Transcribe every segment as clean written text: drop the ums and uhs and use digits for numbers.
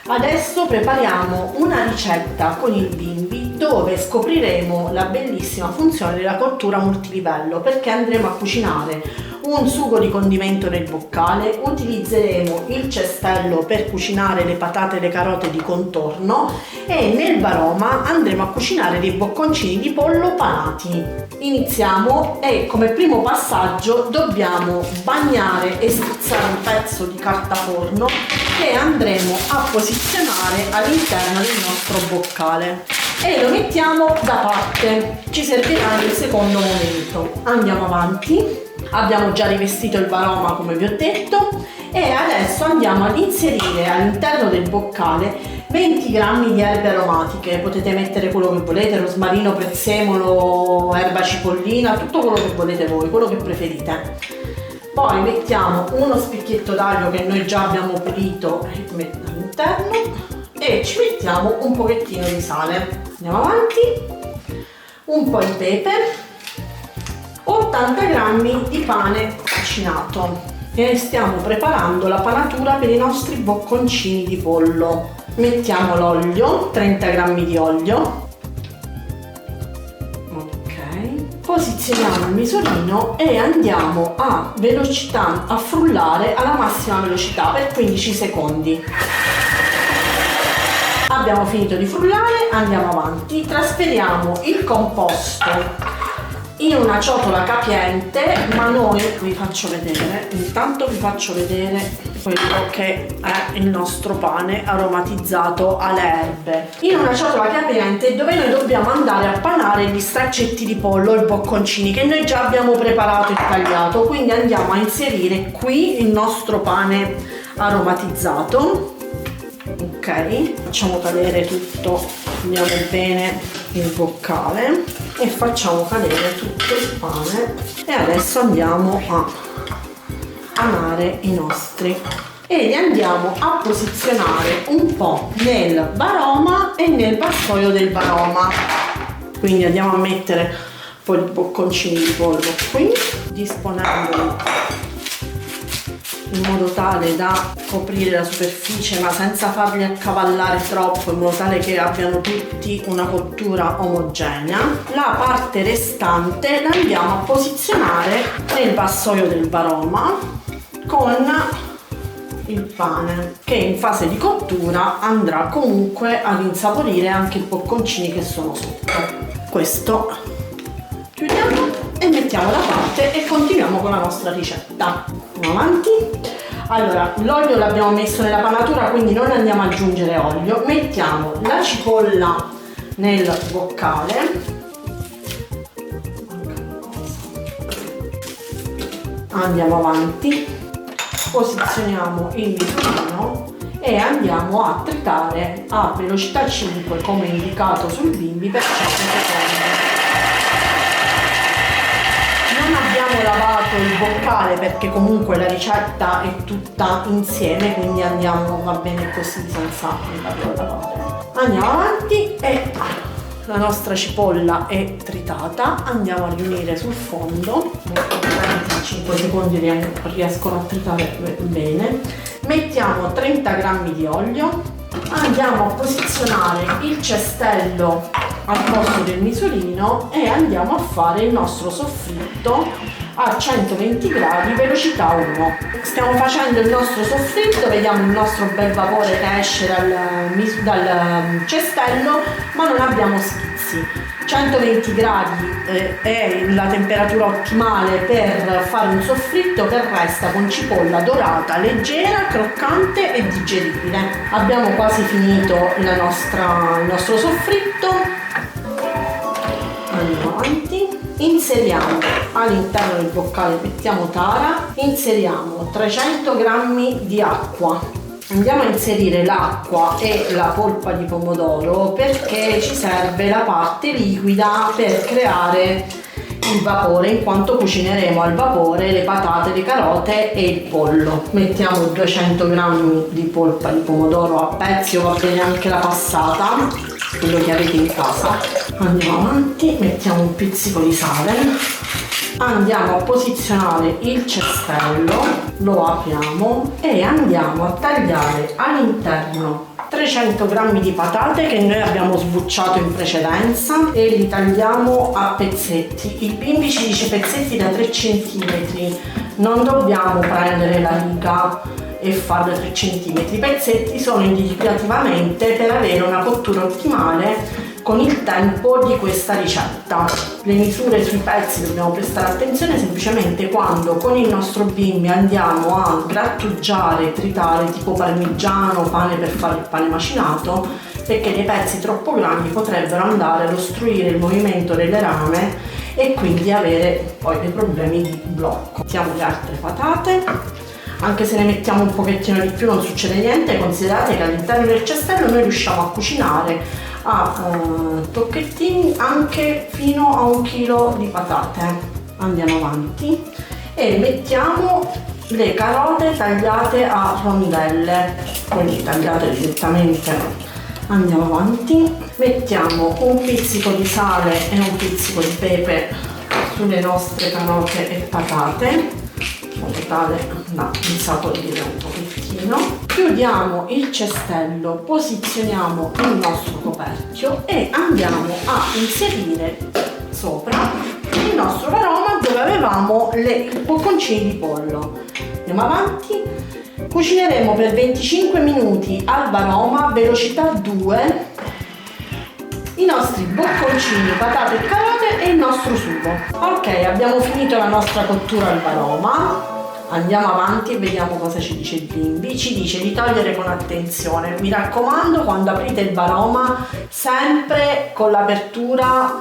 Adesso prepariamo una ricetta con il bimbi dove scopriremo la bellissima funzione della cottura multilivello, perché andremo a cucinare un sugo di condimento nel boccale, utilizzeremo il cestello per cucinare le patate e le carote di contorno e nel varoma andremo a cucinare dei bocconcini di pollo panati. Iniziamo e come primo passaggio dobbiamo bagnare e strizzare un pezzo di carta forno che andremo a posizionare all'interno del nostro boccale e lo mettiamo da parte, ci servirà nel secondo momento. Andiamo avanti, abbiamo già rivestito il varoma come vi ho detto e adesso andiamo ad inserire all'interno del boccale 20 grammi di erbe aromatiche, potete mettere quello che volete, rosmarino, prezzemolo, erba cipollina, tutto quello che volete voi, quello che preferite. Poi mettiamo uno spicchietto d'aglio che noi già abbiamo pulito e mettiamo all'interno e ci mettiamo un pochettino di sale. Andiamo avanti, un po' di pepe, 80 grammi di pane macinato e stiamo preparando la panatura per i nostri bocconcini di pollo. Mettiamo l'olio, 30 grammi di olio, ok, posizioniamo il misurino e andiamo a frullare alla massima velocità per 15 secondi. Abbiamo finito di frullare, andiamo avanti, trasferiamo il composto in una ciotola capiente, ma noi vi faccio vedere, intanto vi faccio vedere quello che è il nostro pane aromatizzato alle erbe. In una ciotola capiente dove noi dobbiamo andare a panare gli straccetti di pollo, i bocconcini che noi già abbiamo preparato e tagliato, quindi andiamo a inserire qui il nostro pane aromatizzato. Ok, facciamo cadere tutto, andiamo bene il boccale e facciamo cadere tutto il pane e adesso andiamo a panare i nostri e li andiamo a posizionare un po' nel varoma e nel vassoio del varoma. Quindi andiamo a mettere un po' di bocconcini di pollo qui, disponendoli in modo tale da coprire la superficie ma senza farli accavallare troppo, in modo tale che abbiano tutti una cottura omogenea. La parte restante la andiamo a posizionare nel vassoio del varoma con il pane che in fase di cottura andrà comunque ad insaporire anche i bocconcini che sono sotto. Questo chiudiamo e mettiamo da parte e continuiamo con la nostra ricetta. Andiamo avanti. Allora, l'olio l'abbiamo messo nella panatura, quindi non andiamo ad aggiungere olio. Mettiamo la cipolla nel boccale, andiamo avanti, posizioniamo il misurino e andiamo a tritare a velocità 5 come indicato sul bimbi per 100 secondi. Non abbiamo lavato il boccale perché comunque la ricetta è tutta insieme, quindi andiamo, va bene così senza andarlo a lavare. Andiamo avanti e la nostra cipolla è tritata, andiamo a riunire sul fondo, 5 secondi riescono a tritare bene. Mettiamo 30 grammi di olio, andiamo a posizionare il cestello al posto del misurino e andiamo a fare il nostro soffritto a 120 gradi velocità 1. Stiamo facendo il nostro soffritto, vediamo il nostro bel vapore che esce dal cestello, ma non abbiamo schizzi. 120 gradi è la temperatura ottimale per fare un soffritto che resta con cipolla dorata, leggera, croccante e digeribile. Abbiamo quasi finito il nostro soffritto. Andiamo avanti, inseriamo all'interno del boccale, mettiamo tara, inseriamo 300 grammi di acqua. Andiamo a inserire l'acqua e la polpa di pomodoro perché ci serve la parte liquida per creare il vapore, in quanto cucineremo al vapore le patate, le carote e il pollo. Mettiamo 200 grammi di polpa di pomodoro a pezzi, o va bene anche la passata, quello che avete in casa. Andiamo avanti, mettiamo un pizzico di sale Andiamo a posizionare il cestello, lo apriamo e andiamo a tagliare all'interno 300 g di patate che noi abbiamo sbucciato in precedenza e li tagliamo a pezzetti. Il bimbi ci dice pezzetti da 3 cm, non dobbiamo prendere la riga e farlo 3 cm. I pezzetti sono indicativamente per avere una cottura ottimale con il tempo di questa ricetta. Le misure sui pezzi dobbiamo prestare attenzione semplicemente quando con il nostro bimbi andiamo a grattugiare, tritare tipo parmigiano, pane per fare il pane macinato, perché dei pezzi troppo grandi potrebbero andare ad ostruire il movimento delle rame e quindi avere poi dei problemi di blocco. Mettiamo le altre patate. Anche se ne mettiamo un pochettino di più non succede niente, considerate che all'interno del cestello noi riusciamo a cucinare a tocchettini anche fino a 1 chilo di patate. Andiamo avanti e mettiamo le carote tagliate a rondelle, quindi tagliate direttamente. Andiamo avanti, mettiamo un pizzico di sale e un pizzico di pepe sulle nostre carote e patate, in modo tale da insaporire un pochettino. Chiudiamo il cestello, posizioniamo il nostro coperchio e andiamo a inserire sopra il nostro varoma dove avevamo i bocconcini di pollo. Andiamo avanti, cucineremo per 25 minuti al varoma, velocità 2, i nostri bocconcini, patate e carote e il nostro sugo. Ok, abbiamo finito la nostra cottura al varoma. Andiamo avanti e vediamo cosa ci dice il bimbi. Ci dice di togliere con attenzione. Mi raccomando, quando aprite il varoma, sempre con l'apertura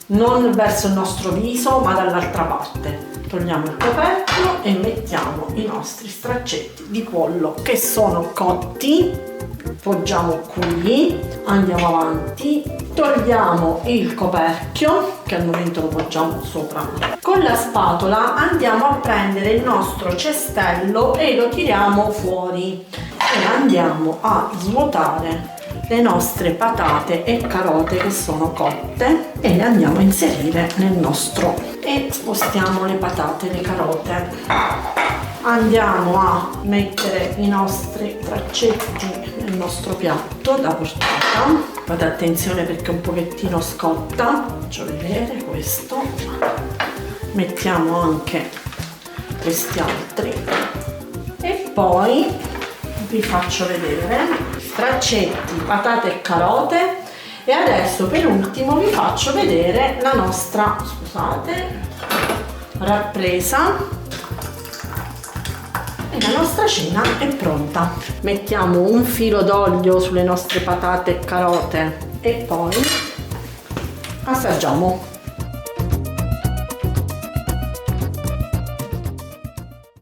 non verso il nostro viso ma dall'altra parte. Togliamo il coperchio e mettiamo i nostri straccetti di pollo che sono cotti. Poggiamo qui, andiamo avanti, togliamo il coperchio che al momento lo poggiamo sopra. Con la spatola andiamo a prendere il nostro cestello e lo tiriamo fuori e andiamo a svuotare le nostre patate e carote che sono cotte e le andiamo a inserire nel nostro e spostiamo le patate e le carote. Andiamo a mettere i nostri traccetti nel nostro piatto da portata. Fate attenzione perché un pochettino scotta. Faccio vedere questo. Mettiamo anche questi altri e poi vi faccio vedere traccetti, patate e carote. E adesso per ultimo vi faccio vedere la nostra, scusate, rappresa. E la nostra cena è pronta. Mettiamo un filo d'olio sulle nostre patate e carote e poi assaggiamo.